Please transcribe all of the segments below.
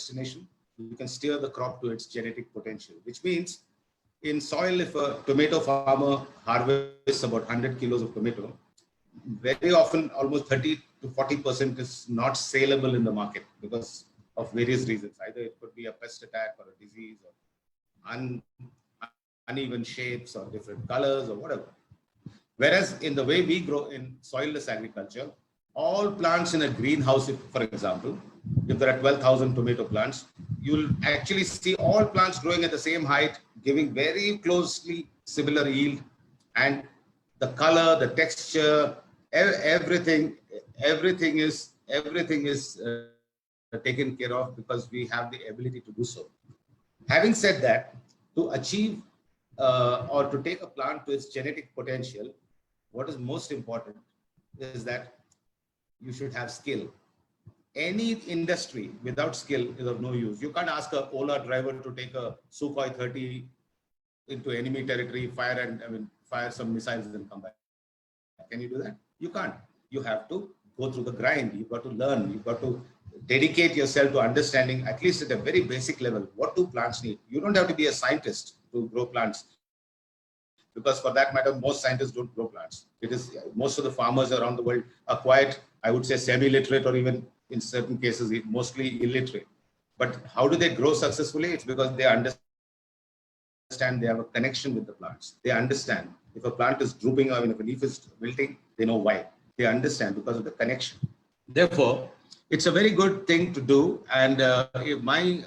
destination. You can steer the crop to its genetic potential, which means in soil, if a tomato farmer harvests about 100 kilos of tomato, very often almost 30 to 40% is not saleable in the market because of various reasons. Either it could be a pest attack or a disease or uneven shapes or different colors or whatever. Whereas in the way we grow in soilless agriculture, all plants in a greenhouse, if, for example, if there are 12,000 tomato plants, you'll actually see all plants growing at the same height, giving very closely similar yield, and the color, the texture, everything is taken care of because we have the ability to do so. Having said that, to achieve or to take a plant to its genetic potential, what is most important is that you should have skill. Any industry without skill is of no use. You can't ask a Ola driver to take a Sukhoi 30 into enemy territory, fire some missiles and come back. Can you do that? You can't. You have to go through the grind. You've got to learn. You've got to dedicate yourself to understanding, at least at a very basic level, what do plants need. You don't have to be a scientist to grow plants, because for that matter, most scientists don't grow plants. It is most of the farmers around the world are quite, I would say, semi-literate, or even in certain cases, mostly illiterate. But how do they grow successfully? It's because they understand, they have a connection with the plants. They understand if a plant is drooping or if a leaf is wilting, they know why. They understand because of the connection. Therefore, it's a very good thing to do. And my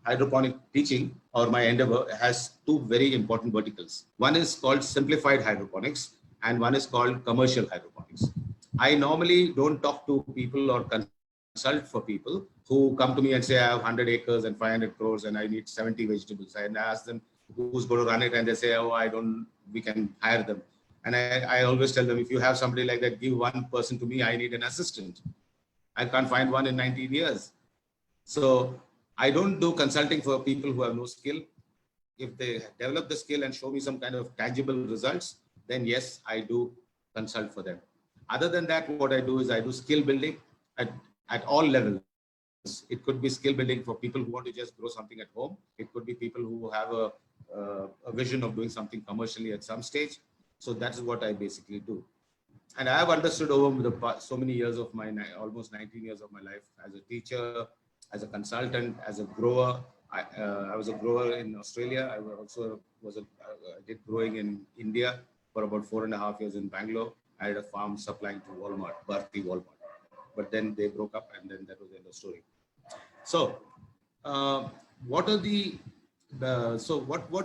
hydroponic teaching or my endeavor has two very important verticals. One is called simplified hydroponics and one is called commercial hydroponics. I normally don't talk to people or consult for people who come to me and say, I have 100 acres and 500 crores and I need 70 vegetables. And I ask them who's going to run it, and they say, oh, we can hire them. And I always tell them, if you have somebody like that, give one person to me, I need an assistant. I can't find one in 19 years. So I don't do consulting for people who have no skill. If they develop the skill and show me some kind of tangible results, then yes, I do consult for them. Other than that, what I do is I do skill building at all levels. It could be skill building for people who want to just grow something at home. It could be people who have a vision of doing something commercially at some stage. So that's what I basically do. And I have understood over the past, so many years of my, almost 19 years of my life as a teacher, as a consultant, as a grower. I was a grower in Australia. I also did growing in India for about 4.5 years in Bangalore. I had a farm supplying to Walmart, Bharti Walmart. But then they broke up, and then that was the end of the story. So, what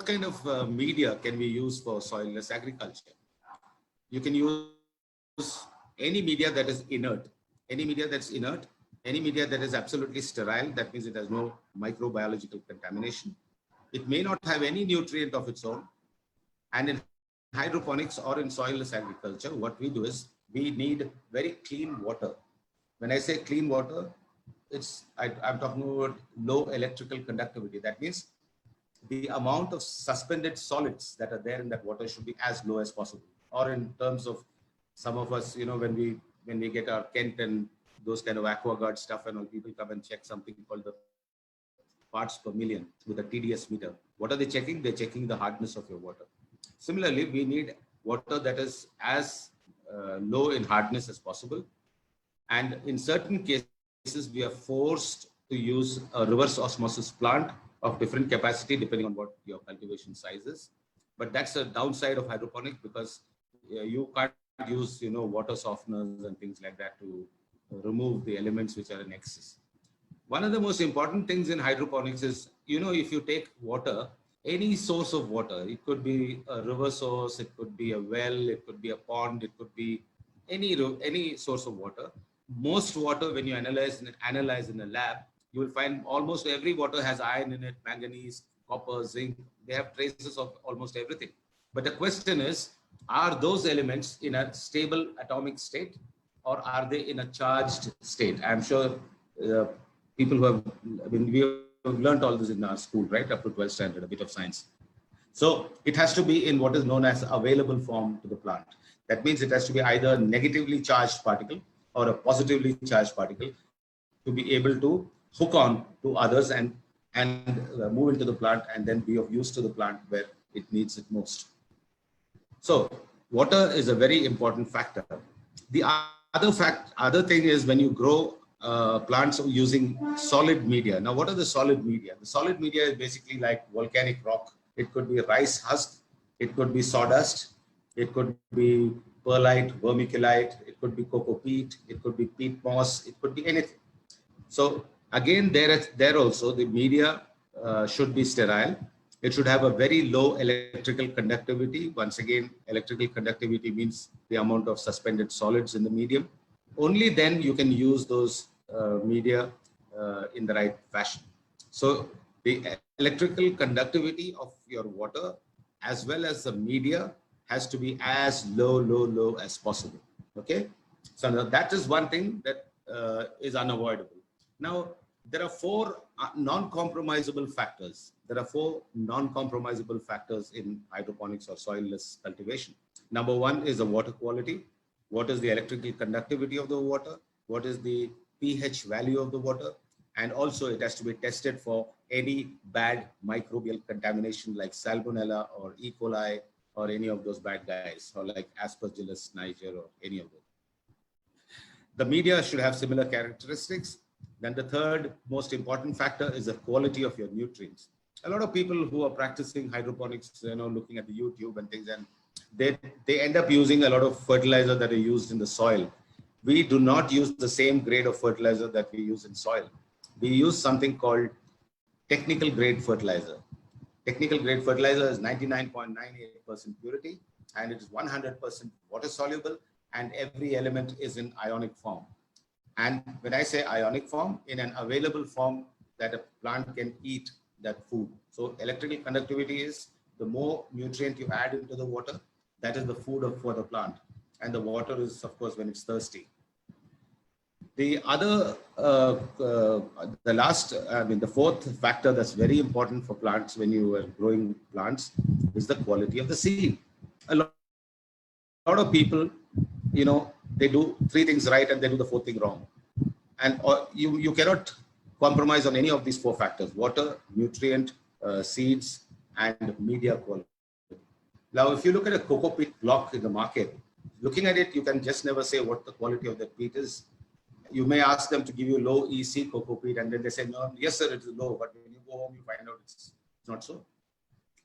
kind of media can we use for soilless agriculture? You can use any media that is inert, any media that's inert, any media that is absolutely sterile. That means it has no microbiological contamination. It may not have any nutrient of its own. And in hydroponics or in soilless agriculture, what we do is we need very clean water. When I say clean water, I'm talking about low electrical conductivity. That means the amount of suspended solids that are there in that water should be as low as possible. Or in terms of some of us, when we get our Kent and those kind of AquaGuard stuff, and all, people come and check something called the parts per million with a TDS meter. What are they checking? They're checking the hardness of your water. Similarly, we need water that is as low in hardness as possible. And in certain cases, we are forced to use a reverse osmosis plant of different capacity depending on what your cultivation size is. But that's a downside of hydroponics, because you can't use water softeners and things like that to remove the elements which are in excess. One of the most important things in hydroponics is, if you take water, any source of water, it could be a river source, it could be a well, it could be a pond, it could be any source of water. Most water, when you analyze in a lab, you will find almost every water has iron in it, manganese, copper, zinc. They have traces of almost everything. But the question is, are those elements in a stable atomic state, or are they in a charged state? I'm sure people who have, we have learned all this in our school, right? Up to 12th standard, a bit of science. So it has to be in what is known as available form to the plant. That means it has to be either a negatively charged particle or a positively charged particle. to be able to hook on to others and move into the plant and then be of use to the plant where it needs it most. So water is a very important factor. The other thing is when you grow plants using solid media. Now, what are the solid media? The solid media is basically like volcanic rock. It could be rice husk, it could be sawdust, it could be perlite, vermiculite, it could be cocoa peat, it could be peat moss, it could be anything. So again, there also the media should be sterile. It should have a very low electrical conductivity. Once again, electrical conductivity means the amount of suspended solids in the medium. Only then you can use those media in the right fashion. So the electrical conductivity of your water as well as the media has to be as low as possible. Okay. So now that is one thing that is unavoidable. Now, there are four non-compromisable factors. There are four non-compromisable factors in hydroponics or soilless cultivation. Number one is the water quality. What is the electrical conductivity of the water? What is the pH value of the water? And also it has to be tested for any bad microbial contamination like Salmonella or E. coli or any of those bad guys, or like Aspergillus niger or any of those. The media should have similar characteristics. Then the third most important factor is the quality of your nutrients. A lot of people who are practicing hydroponics, looking at the YouTube and things, and they end up using a lot of fertilizer that are used in the soil. We do not use the same grade of fertilizer that we use in soil. We use something called technical grade fertilizer. Technical grade fertilizer is 99.98% purity, and it is 100% water soluble, and every element is in ionic form. And when I say ionic form, in an available form that a plant can eat that food. So electrical conductivity is the more nutrient you add into the water, that is the food for the plant. And the water is, of course, when it's thirsty. The other, the fourth factor that's very important for plants when you are growing plants is the quality of the seed. A lot of people, they do three things right and they do the fourth thing wrong. And you cannot compromise on any of these four factors: water, nutrient, seeds, and media quality. Now, if you look at a cocoa peat block in the market, looking at it, you can just never say what the quality of that peat is. You may ask them to give you low EC cocoa peat, and then they say, no, yes, sir, it is low. But when you go home, you find out it's not so.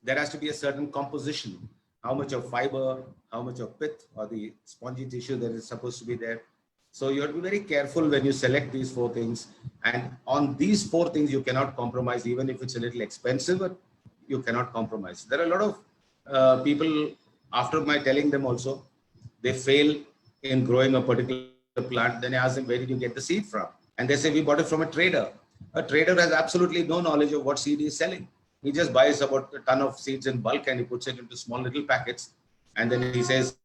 There has to be a certain composition. How much of fiber, how much of pith or the spongy tissue that is supposed to be there. So you have to be very careful when you select these four things. And on these four things, you cannot compromise, even if it's a little expensive, but you cannot compromise. There are a lot of people, after my telling them also, they fail in growing a particular plant. Then I ask them, where did you get the seed from? And they say, we bought it from a trader. A trader has absolutely no knowledge of what seed he is selling. He just buys about a ton of seeds in bulk and he puts it into small little packets. And then he says,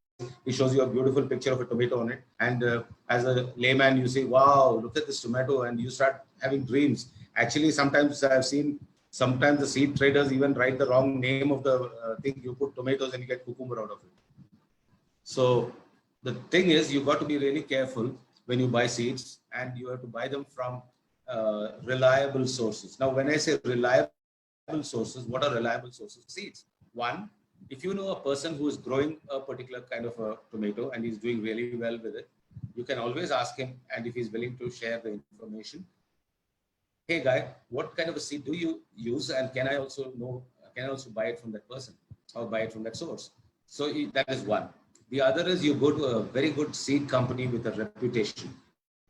he shows you a beautiful picture of a tomato on it. And as a layman, you say, wow, look at this tomato. And you start having dreams. Actually, sometimes I've seen, sometimes the seed traders even write the wrong name of the thing. You put tomatoes and you get cucumber out of it. So the thing is, you've got to be really careful when you buy seeds, and you have to buy them from reliable sources. Now, when I say reliable sources, what are reliable sources of seeds? One, if you know a person who is growing a particular kind of a tomato and he's doing really well with it, you can always ask him, and if he's willing to share the information, hey guy, what kind of a seed do you use, and can I also buy it from that person or buy it from that source? So that is one. The other is you go to a very good seed company with a reputation.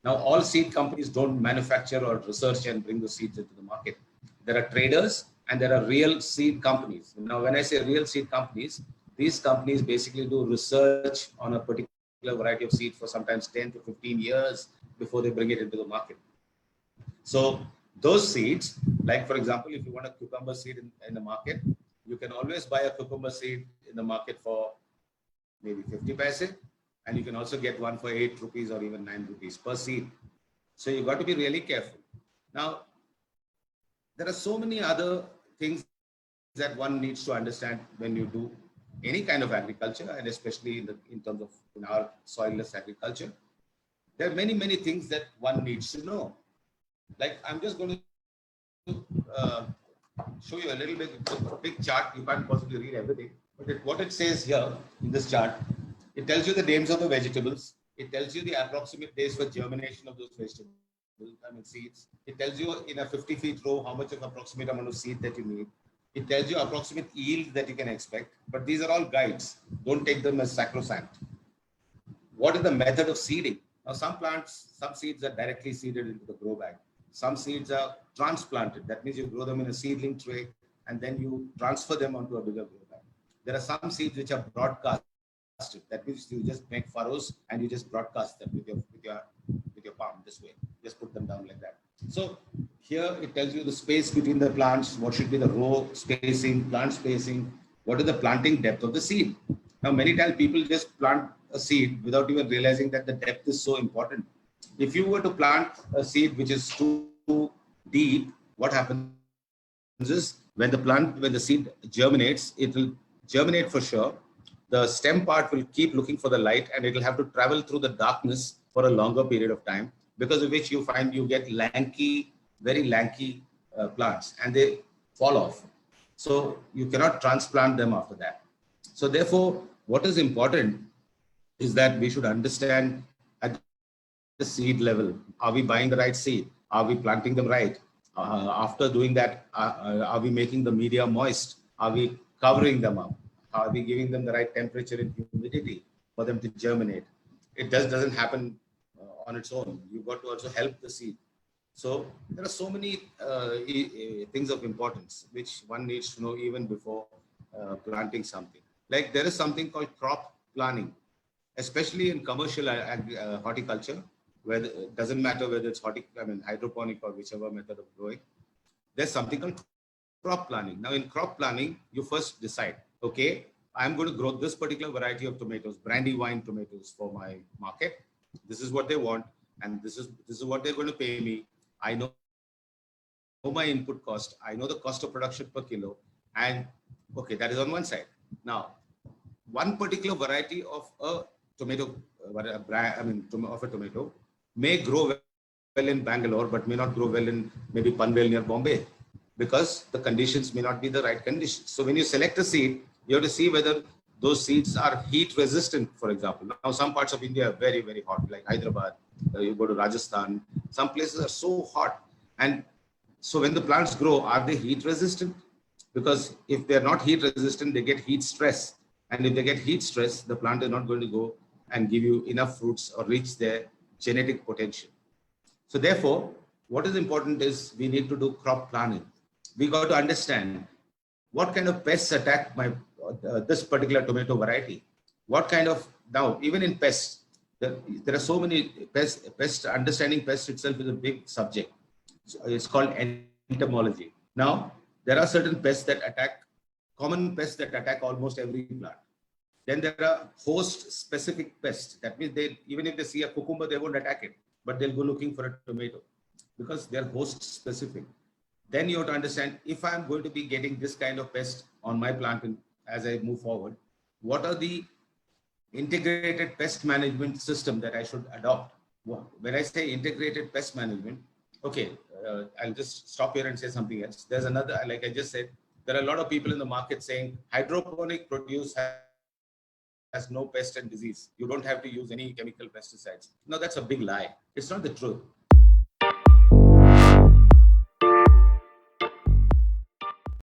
Now, all seed companies don't manufacture or research and bring the seeds into the market. There are traders and there are real seed companies. Now, when I say real seed companies, these companies basically do research on a particular variety of seed for sometimes 10 to 15 years before they bring it into the market. So those seeds, like for example, if you want a cucumber seed in the market, you can always buy a cucumber seed in the market for maybe 50 paise, and you can also get one for 8 rupees or even 9 rupees per seed. So you've got to be really careful. Now, there are so many other things that one needs to understand when you do any kind of agriculture, and especially in terms of in our soilless agriculture. There are many things that one needs to know. Like I'm just going to show you a little bit. It's a big chart. You can't possibly read everything. But what it says here in this chart, it tells you the names of the vegetables. It tells you the approximate days for germination of those vegetables, seeds. It tells you in a 50 feet row how much of approximate amount of seed that you need. It tells you approximate yield that you can expect. But these are all guides. Don't take them as sacrosanct. What is the method of seeding? Now, some plants, some seeds are directly seeded into the grow bag. Some seeds are transplanted. That means you grow them in a seedling tray and then you transfer them onto a bigger grow bag. There are some seeds which are broadcasted. That means you just make furrows and you just broadcast them with your palm this way. Just put them down like that. So here it tells you the space between the plants, what should be the row spacing, plant spacing, what is the planting depth of the seed. Now, many times people just plant a seed without even realizing that the depth is so important. If you were to plant a seed which is too deep, what happens is when the seed germinates, it will germinate for sure. The stem part will keep looking for the light and it will have to travel through the darkness for a longer period of time, because of which you find you get lanky, very lanky plants and they fall off. So you cannot transplant them after that. So therefore, what is important is that we should understand at the seed level, are we buying the right seed? Are we planting them right? After doing that, are we making the media moist? Are we covering them up? Are we giving them the right temperature and humidity for them to germinate? It doesn't happen on its own. You've got to also help the seed. So there are so many things of importance which one needs to know even before planting something. Like there is something called crop planning, especially in commercial horticulture, where it doesn't matter whether it's hydroponic or whichever method of growing. There's something called crop planning. Now, in crop planning, you first decide, okay, I'm going to grow this particular variety of tomatoes, Brandywine tomatoes for my market. This is what they want, and this is what they're going to pay me. I know my input cost. I know the cost of production per kilo, and okay, that is on one side. Now, one particular variety of a tomato, of a tomato may grow well in Bangalore, but may not grow well in maybe Panvel near Bombay, because the conditions may not be the right conditions. So when you select a seed, you have to see whether those seeds are heat resistant, for example. Now, some parts of India are very, very hot, like Hyderabad. You go to Rajasthan, some places are so hot. And so when the plants grow, are they heat resistant? Because if they're not heat resistant, they get heat stress. And if they get heat stress, the plant is not going to go and give you enough fruits or reach their genetic potential. So therefore, what is important is we need to do crop planning. We got to understand what kind of pests attack this particular tomato variety. What kind of, now even in pests, there are so many pests. Understanding pests itself is a big subject. So it's called entomology. Now, there are certain pests that attack, common pests that attack almost every plant. Then there are host specific pests. That means they, even if they see a cucumber, they won't attack it, but they'll go looking for a tomato because they're host specific. Then you have to understand, if I'm going to be getting this kind of pest on my plant as I move forward, what are the integrated pest management system that I should adopt? When I say integrated pest management, okay, I'll just stop here and say something else. There's another, like I just said, there are a lot of people in the market saying hydroponic produce has no pest and disease. You don't have to use any chemical pesticides. No, that's a big lie. It's not the truth.